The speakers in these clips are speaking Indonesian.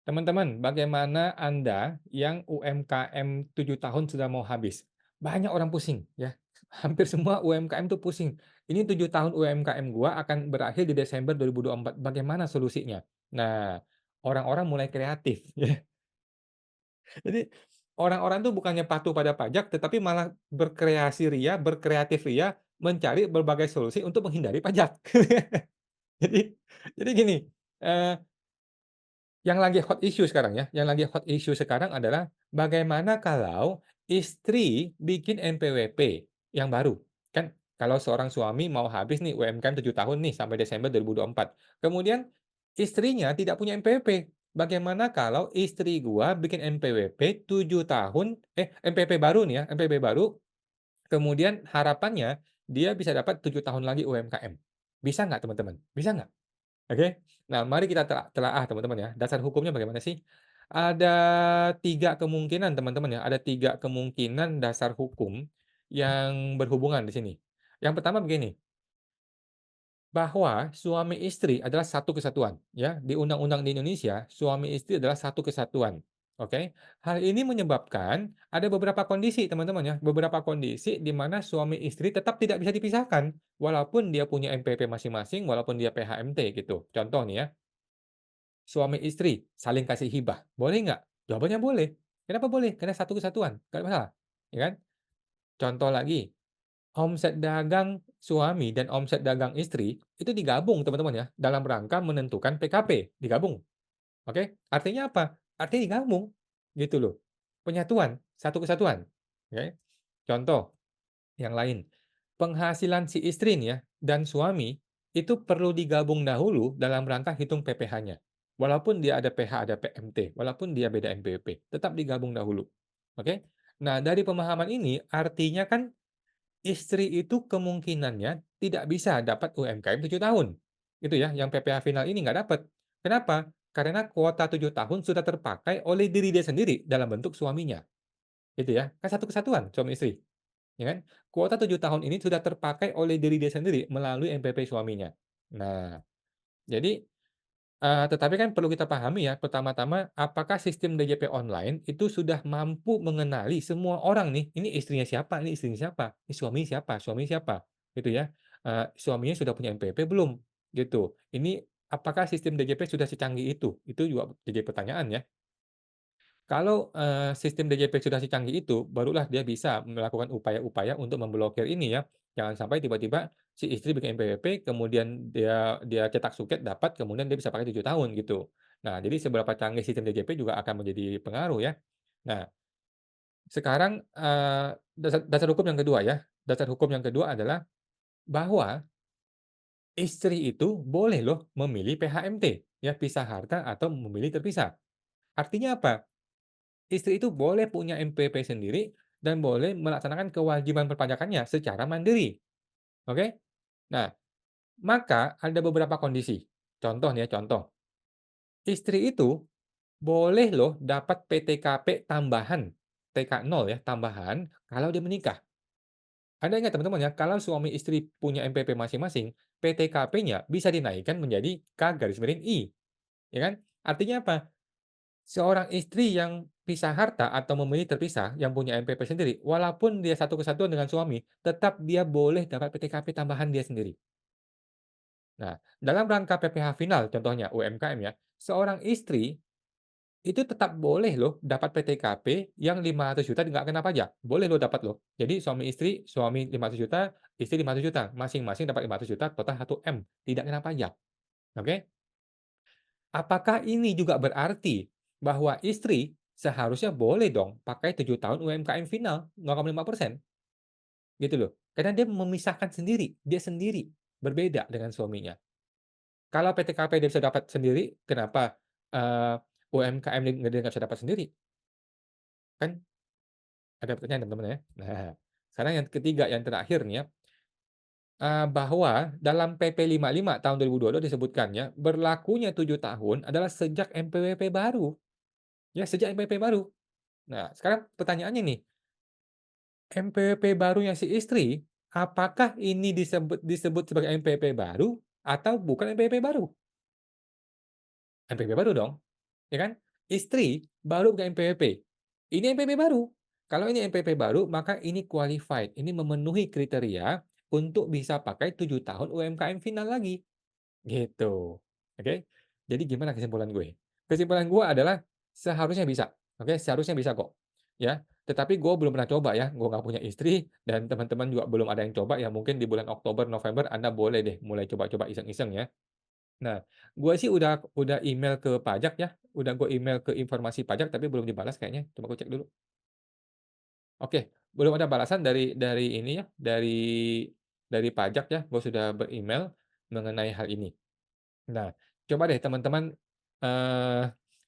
Teman-teman, bagaimana Anda yang UMKM 7 tahun sudah mau habis? Banyak orang pusing ya, hampir semua UMKM tuh pusing. Ini 7 tahun UMKM gua akan berakhir di Desember 2024, bagaimana solusinya? Nah, orang-orang mulai kreatif ya. Jadi, orang-orang tuh bukannya patuh pada pajak, tetapi malah berkreasi ria, berkreatif ria, mencari berbagai solusi untuk menghindari pajak. Jadi jadi gini, eee yang lagi hot issue sekarang ya, yang lagi hot issue sekarang adalah bagaimana kalau istri bikin NPWP yang baru. Kan kalau seorang suami mau habis nih UMKM 7 tahun nih sampai Desember 2024. Kemudian istrinya tidak punya NPWP. Bagaimana kalau istri gua bikin NPWP 7 tahun NPWP baru nih ya, NPWP baru, kemudian harapannya dia bisa dapat 7 tahun lagi UMKM. Bisa nggak teman-teman? Bisa nggak? Oke. Nah, mari kita telaah teman-teman ya, dasar hukumnya bagaimana sih? Ada 3 kemungkinan teman-teman ya, ada 3 kemungkinan dasar hukum yang berhubungan di sini. Yang pertama begini, bahwa suami istri adalah satu kesatuan, ya. Di undang-undang di Indonesia, suami istri adalah satu kesatuan, oke. Hal ini menyebabkan ada beberapa kondisi teman-teman ya, beberapa kondisi di mana suami istri tetap tidak bisa dipisahkan, walaupun dia punya NPWP masing-masing, walaupun dia PHMT gitu. Contoh nih ya, suami istri saling kasih hibah, boleh nggak? Jawabannya boleh. Kenapa boleh? Karena satu kesatuan, nggak ada masalah, ya kan? Contoh lagi, omset dagang suami dan omset dagang istri itu digabung teman-teman ya, dalam rangka menentukan PKP, digabung, oke? Artinya apa? Artinya digabung, gitu loh. Penyatuan, satu kesatuan, oke? Contoh yang lain, penghasilan si istri nih ya, dan suami, itu perlu digabung dahulu dalam rangka hitung PPh-nya. Walaupun dia ada PH, ada PMT, walaupun dia beda NPWP, tetap digabung dahulu, oke? Nah, dari pemahaman ini, artinya kan istri itu kemungkinannya tidak bisa dapat UMKM 7 tahun. Itu ya, yang PPh final ini nggak dapat. Kenapa? Karena kuota 7 tahun sudah terpakai oleh diri dia sendiri dalam bentuk suaminya, gitu ya. Kan satu kesatuan suami istri. Ya kan? Kuota 7 tahun ini sudah terpakai oleh diri dia sendiri melalui NPP suaminya. Nah, jadi, tetapi kan perlu kita pahami ya, pertama-tama apakah sistem DJP online itu sudah mampu mengenali semua orang nih, ini istrinya siapa, ini istrinya siapa, ini suami siapa, gitu ya. Suaminya sudah punya NPWP belum? Gitu. Ini apakah sistem DJP sudah secanggih itu? Itu juga jadi pertanyaan ya. Kalau, sistem DJP sudah secanggih itu, barulah dia bisa melakukan upaya-upaya untuk memblokir ini ya. Jangan sampai tiba-tiba si istri bikin NPWP, kemudian dia dia cetak suket dapat, kemudian dia bisa pakai 7 tahun gitu. Nah, jadi seberapa canggih sistem DJP juga akan menjadi pengaruh ya. Nah, sekarang, dasar dasar hukum yang kedua ya, dasar hukum yang kedua adalah bahwa istri itu boleh loh memilih PHMT, ya pisah harta atau memilih terpisah. Artinya apa? Istri itu boleh punya NPWP sendiri dan boleh melaksanakan kewajiban perpajakannya secara mandiri, oke? Nah, maka ada beberapa kondisi. Contoh nih ya, contoh. Istri itu boleh loh dapat PTKP tambahan, TK0 ya, tambahan kalau dia menikah. Anda ingat teman-teman ya, kalau suami istri punya NPWP masing-masing, PTKP-nya bisa dinaikkan menjadi K/I, ya kan? Artinya apa? Seorang istri yang pisah harta atau memilih terpisah, yang punya NPP sendiri, walaupun dia satu kesatuan dengan suami, tetap dia boleh dapat PTKP tambahan dia sendiri. Nah, dalam rangka PPh final contohnya UMKM ya, seorang istri itu tetap boleh loh dapat PTKP yang 500 juta nggak kena pajak, boleh loh dapat loh. Jadi suami istri, suami 500 juta, istri 500 juta, masing-masing dapat 500 juta, total 1 M, tidak kena pajak, oke? Apakah ini juga berarti bahwa istri seharusnya boleh dong pakai 7 tahun UMKM final 0,5%, gitu loh. Karena dia memisahkan sendiri, dia sendiri, berbeda dengan suaminya. Kalau PTKP dia bisa dapat sendiri, kenapa, UMKM dia nggak bisa dapat sendiri? Kan ada pertanyaan teman-teman ya. Nah, sekarang yang ketiga, yang terakhir nih ya, bahwa dalam PP 55 tahun 2022 disebutkannya, berlakunya 7 tahun adalah sejak NPWP baru. Ya, sejak MPP baru. Nah, sekarang pertanyaannya nih, MPP barunya si istri, apakah ini disebut disebut sebagai MPP baru atau bukan MPP baru? MPP baru dong, ya kan? Istri baru bukan NPWP. Ini NPWP baru. Kalau ini NPWP baru, maka ini qualified, ini memenuhi kriteria untuk bisa pakai 7 tahun UMKM final lagi, gitu. Oke? Jadi gimana kesimpulan gue? Kesimpulan gue adalah seharusnya bisa, oke? Seharusnya bisa kok, ya. Tetapi gue belum pernah coba ya, gue nggak punya istri dan teman-teman juga belum ada yang coba ya, mungkin di bulan Oktober, November Anda boleh deh mulai coba-coba iseng-iseng ya. Nah, gue sih udah email ke pajak ya, udah gue email ke informasi pajak tapi belum dibalas kayaknya, coba gue cek dulu. Oke, belum ada balasan dari ini ya, dari pajak ya, gue sudah ber-email mengenai hal ini. Nah, coba deh teman-teman, eee,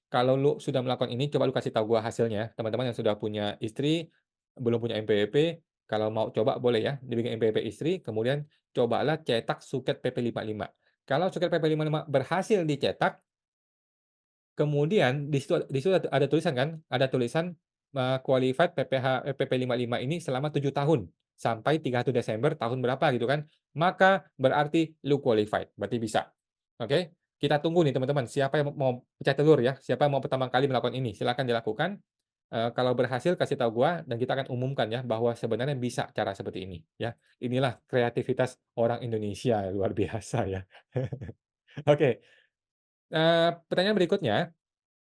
kalau lu sudah melakukan ini, coba lu kasih tahu gua hasilnya. Teman-teman yang sudah punya istri, belum punya NPWP, kalau mau coba boleh ya, dibikin NPWP istri, kemudian cobalah cetak suket PP55. Kalau suket PP55 berhasil dicetak, kemudian di situ ada tulisan kan, ada tulisan, qualified PP55 ini selama 7 tahun, sampai 31 Desember tahun berapa gitu kan. Maka berarti lu qualified, berarti bisa. Oke? Kita tunggu nih teman-teman, siapa yang mau pecah telur ya, siapa yang mau pertama kali melakukan ini, silakan dilakukan. Kalau berhasil kasih tahu gua dan kita akan umumkan ya, bahwa sebenarnya bisa cara seperti ini ya. Inilah kreativitas orang Indonesia, luar biasa ya. Oke, pertanyaan berikutnya,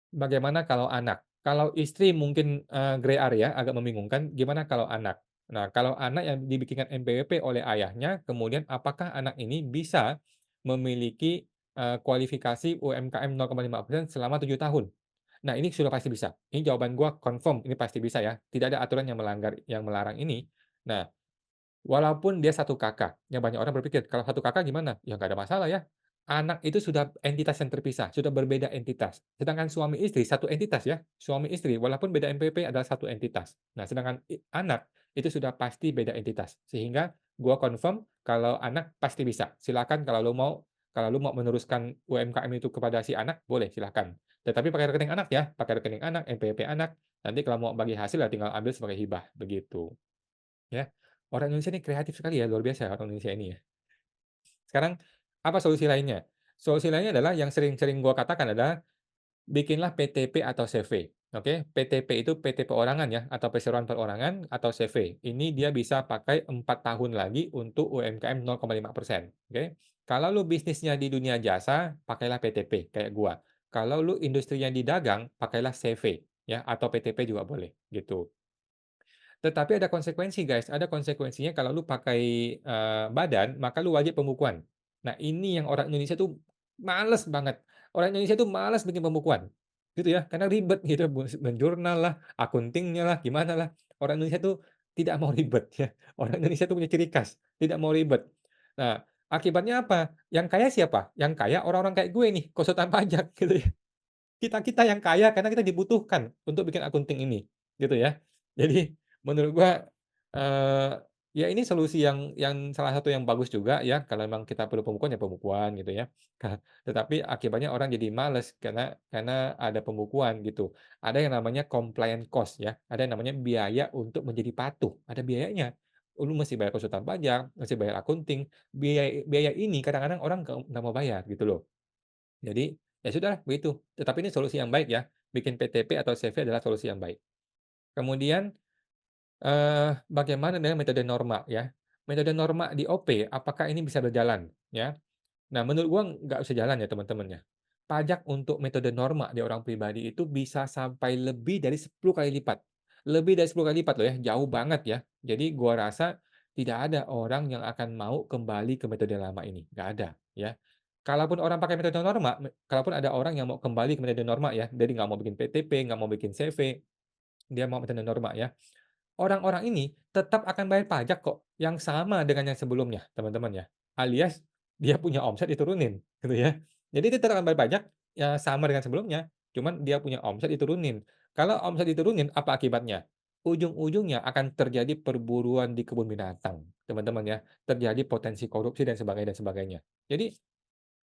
bagaimana kalau anak? Kalau istri mungkin, gray area, agak membingungkan, gimana kalau anak? Nah, kalau anak yang dibikinkan NPWP oleh ayahnya, kemudian apakah anak ini bisa memiliki, kualifikasi UMKM 0,5% selama 7 tahun? Nah, ini sudah pasti bisa. Ini jawaban gua confirm, ini pasti bisa ya, tidak ada aturan yang melarang ini. Nah, walaupun dia satu kakak, yang banyak orang berpikir, "Kalau satu kakak gimana?" Ya nggak ada masalah ya. Anak itu sudah entitas yang terpisah, sudah berbeda entitas. Sedangkan suami istri satu entitas ya, suami istri walaupun beda NPWP adalah satu entitas. Nah, sedangkan anak itu sudah pasti beda entitas. Sehingga gua confirm kalau anak pasti bisa. Silakan kalau lu mau meneruskan UMKM itu kepada si anak, boleh silakan. Tetapi pakai rekening anak ya, pakai rekening anak, NPWP anak. Nanti kalau mau bagi hasil ya tinggal ambil sebagai hibah, begitu. Ya, orang Indonesia ini kreatif sekali ya, luar biasa ya orang Indonesia ini ya. Sekarang, apa solusi lainnya? Solusi lainnya adalah yang sering-sering gua katakan adalah, bikinlah PTP atau CV, oke? PTP itu PT perorangan ya, atau perseroan perorangan atau CV. Ini dia bisa pakai 4 tahun lagi untuk UMKM 0,5%, oke? Kalau lu bisnisnya di dunia jasa, pakailah PTP kayak gua. Kalau lu industrinya di dagang, pakailah CV ya, atau PTP juga boleh, gitu. Tetapi ada konsekuensi guys, ada konsekuensinya kalau lu pakai, badan, maka lu wajib pembukuan. Nah ini yang orang Indonesia tuh males banget. Orang Indonesia tuh malas bikin pembukuan, gitu ya, karena ribet gitu, menjurnal lah, akuntingnya lah, gimana lah. Orang Indonesia tuh tidak mau ribet ya, orang Indonesia tuh punya ciri khas, tidak mau ribet. Nah, akibatnya apa? Yang kaya siapa? Yang kaya orang-orang kayak gue nih, konsultan pajak gitu ya. Kita-kita yang kaya karena kita dibutuhkan untuk bikin akunting ini, gitu ya. Jadi menurut gua, eee, ya ini solusi yang salah satu yang bagus juga ya, kalau memang kita perlu pembukuan, ya pembukuan gitu ya. Tetapi akibatnya orang jadi males karena ada pembukuan gitu. Ada yang namanya compliance cost ya, ada yang namanya biaya untuk menjadi patuh, ada biayanya. Lu mesti bayar konsultan pajak, mesti bayar akunting, biaya biaya ini kadang-kadang orang nggak mau bayar gitu loh. Jadi, ya sudah begitu. Tetapi ini solusi yang baik ya, bikin PTP atau CV adalah solusi yang baik. Kemudian, bagaimana dengan metode norma ya? Metode norma di OP, apakah ini bisa berjalan ya? Nah, menurut gua nggak bisa jalan ya teman-teman ya. Pajak untuk metode norma di orang pribadi itu bisa sampai lebih dari 10 kali lipat. Lebih dari 10 kali lipat loh ya, jauh banget ya. Jadi gua rasa tidak ada orang yang akan mau kembali ke metode lama ini, nggak ada ya. Kalaupun orang pakai metode norma, kalaupun ada orang yang mau kembali ke metode norma ya, jadi nggak mau bikin PTP, nggak mau bikin CV, dia mau metode norma ya. Orang-orang ini tetap akan bayar pajak kok, yang sama dengan yang sebelumnya, teman-teman ya. Alias dia punya omset diturunin, gitu ya. Jadi dia tetap akan bayar pajak, ya sama dengan sebelumnya, cuman dia punya omset diturunin. Kalau omset diturunin, apa akibatnya? Ujung-ujungnya akan terjadi perburuan di kebun binatang, teman-teman ya. Terjadi potensi korupsi dan sebagainya dan sebagainya. Jadi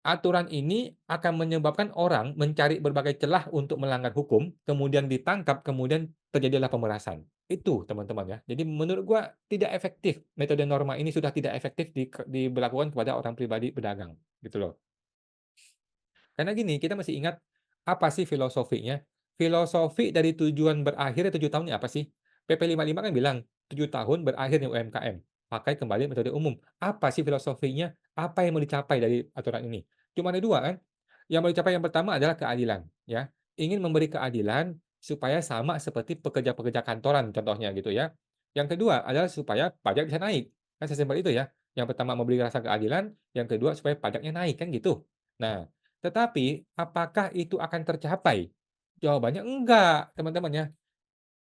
aturan ini akan menyebabkan orang mencari berbagai celah untuk melanggar hukum, kemudian ditangkap, kemudian terjadilah pemerasan. Itu teman-teman ya. Jadi menurut gua tidak efektif, metode norma ini sudah tidak efektif diberlakukan kepada orang pribadi pedagang, gitu loh. Karena gini, kita masih ingat apa sih filosofinya? Filosofi dari tujuan berakhirnya 7 tahun ini apa sih? PP 55 kan bilang, 7 tahun berakhirnya UMKM, pakai kembali metode umum. Apa sih filosofinya? Apa yang mau dicapai dari aturan ini? Cuma ada 2 kan? Yang mau dicapai yang pertama adalah keadilan, ya. Ingin memberi keadilan supaya sama seperti pekerja-pekerja kantoran contohnya gitu ya. Yang kedua adalah supaya pajak bisa naik, kan sesimpel itu ya. Yang pertama memberi rasa keadilan, yang kedua supaya pajaknya naik, kan gitu. Nah, tetapi apakah itu akan tercapai? Jawabannya enggak, teman-teman ya.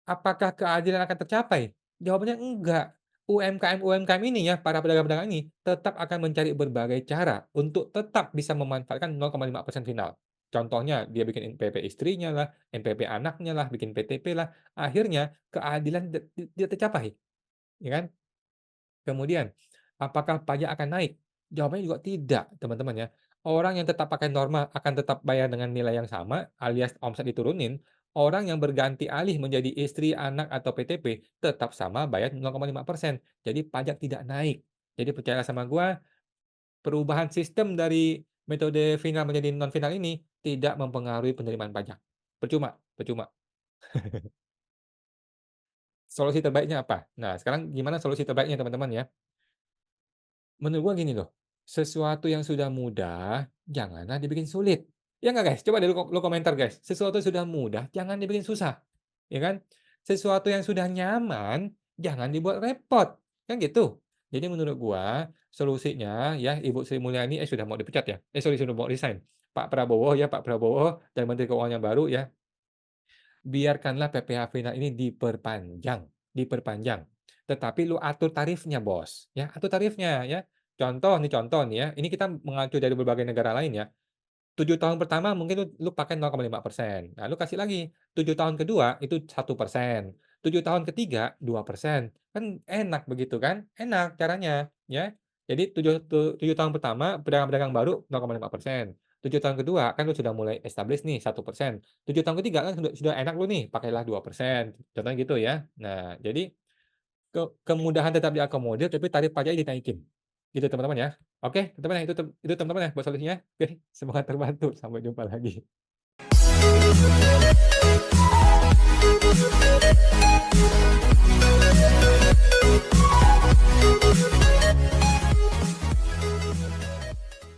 Apakah keadilan akan tercapai? Jawabannya enggak. UMKM-UMKM ini ya, para pedagang-pedagang ini, tetap akan mencari berbagai cara untuk tetap bisa memanfaatkan 0,5% final. Contohnya, dia bikin NPP istrinya lah, NPP anaknya lah, bikin PTP lah, akhirnya keadilan tidak tercapai, ya kan? Kemudian, apakah pajak akan naik? Jawabannya juga tidak, teman-teman ya. Orang yang tetap pakai norma akan tetap bayar dengan nilai yang sama, alias omset diturunin. Orang yang berganti alih menjadi istri, anak, atau PTP tetap sama bayar 0,5%. Jadi pajak tidak naik. Jadi percayalah sama gua, perubahan sistem dari metode final menjadi non final ini tidak mempengaruhi penerimaan pajak. Percuma, percuma. Solusi terbaiknya apa? Nah, sekarang gimana solusi terbaiknya teman-teman ya? Menurut gua gini loh, sesuatu yang sudah mudah, janganlah dibikin sulit. Ya nggak, guys? Coba deh lu komentar, guys. Sesuatu yang sudah mudah, jangan dibikin susah, ya kan? Sesuatu yang sudah nyaman, jangan dibuat repot, kan gitu. Jadi menurut gua, solusinya ya Ibu Sri Mulyani sudah mau dipecat ya? Sorry, sudah mau resign. Pak Prabowo dan Menteri Keuangan yang baru ya, biarkanlah PPh final ini diperpanjang, diperpanjang. Tetapi lu atur tarifnya, Bos, ya, atur tarifnya ya. Contoh nih ya, ini kita mengacu dari berbagai negara lain ya. 7 tahun pertama mungkin lu pakai 0,5%. Nah, lu kasih lagi 7 tahun kedua itu 1%, 7 tahun ketiga 2%. Kan enak begitu kan? Enak caranya, ya. Jadi 7 tahun pertama pedagang-pedagang baru 0,5%, 7 tahun kedua kan lu sudah mulai establis nih 1%, 7 tahun ketiga kan sudah enak lu nih pakailah 2%, contohnya gitu ya. Nah, jadi kemudahan tetap diakomodir tapi tarif pajaknya dinaikin. Gitu teman-teman ya. Oke, teman-teman ya, itu teman-teman ya buat solusinya. Oke, semoga terbantu. Sampai jumpa lagi.